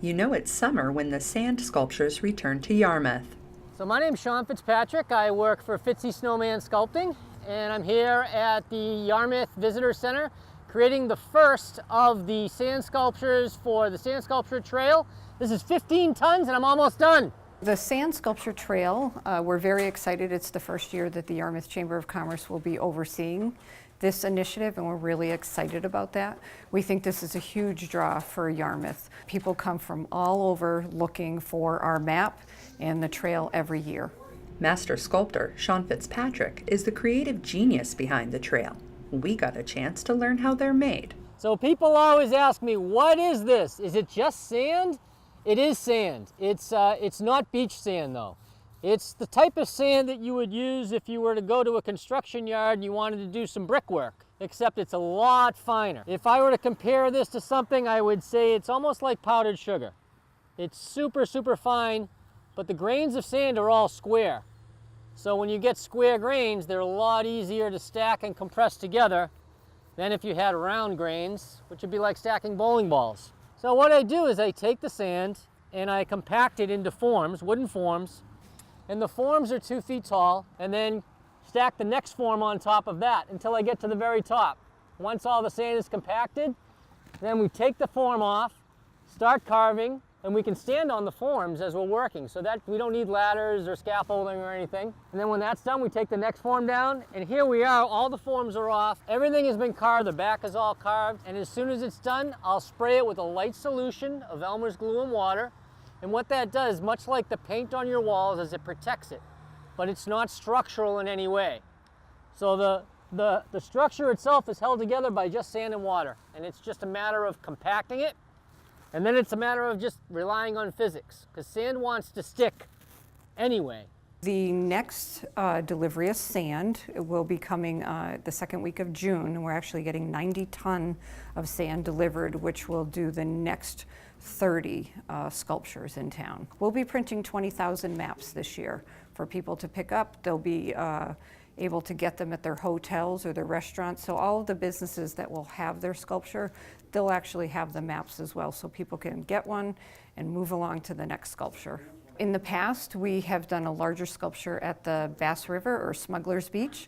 You know it's summer when the sand sculptures return to Yarmouth. So my name's Sean Fitzpatrick. I work for Fitzy Snowman Sculpting, and I'm here at the Yarmouth Visitor Center creating the first of the sand sculptures for the Sand Sculpture Trail. This is 15 tons and I'm almost done. The Sand Sculpture Trail, we're very excited. It's the first year that the Yarmouth Chamber of Commerce will be overseeing this initiative, and we're really excited about that. We think this is a huge draw for Yarmouth. People come from all over looking for our map and the trail every year. Master sculptor Sean Fitzpatrick is the creative genius behind the trail. We got a chance to learn how they're made. So people always ask me, what is this? Is it just sand? It is sand. It's not beach sand though. It's the type of sand that you would use if you were to go to a construction yard and you wanted to do some brickwork, except it's a lot finer. If I were to compare this to something, I would say it's almost like powdered sugar. It's super, super fine, but the grains of sand are all square. So when you get square grains, they're a lot easier to stack and compress together than if you had round grains, which would be like stacking bowling balls. So what I do is I take the sand and I compact it into forms, wooden forms, and the forms are 2 feet tall, and then stack the next form on top of that until I get to the very top. Once all the sand is compacted, then we take the form off, start carving, and we can stand on the forms as we're working, so that we don't need ladders or scaffolding or anything. And then when that's done, we take the next form down, and here we are, all the forms are off. Everything has been carved, the back is all carved, and as soon as it's done, I'll spray it with a light solution of Elmer's glue and water. And what that does, much like the paint on your walls, is it protects it, but it's not structural in any way. So the structure itself is held together by just sand and water, and it's just a matter of compacting it, and then it's a matter of just relying on physics, because sand wants to stick anyway. The next delivery of sand will be coming the second week of June, and we're actually getting 90 ton of sand delivered, which will do the next 30 sculptures in town. We'll be printing 20,000 maps this year for people to pick up. They'll be able to get them at their hotels or their restaurants. So all of the businesses that will have their sculpture, they'll actually have the maps as well, so people can get one and move along to the next sculpture. In the past, we have done a larger sculpture at the Bass River or Smuggler's Beach.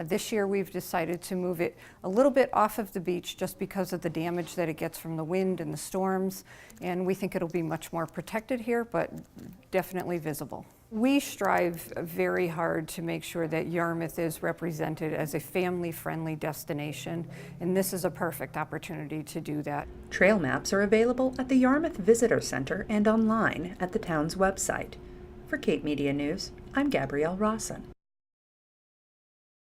This year we've decided to move it a little bit off of the beach just because of the damage that it gets from the wind and the storms, and we think it'll be much more protected here, but definitely visible. We strive very hard to make sure that Yarmouth is represented as a family-friendly destination, and this is a perfect opportunity to do that. Trail maps are available at the Yarmouth Visitor Center and online at the town's website. For Cape Media News, I'm Gabrielle Rawson.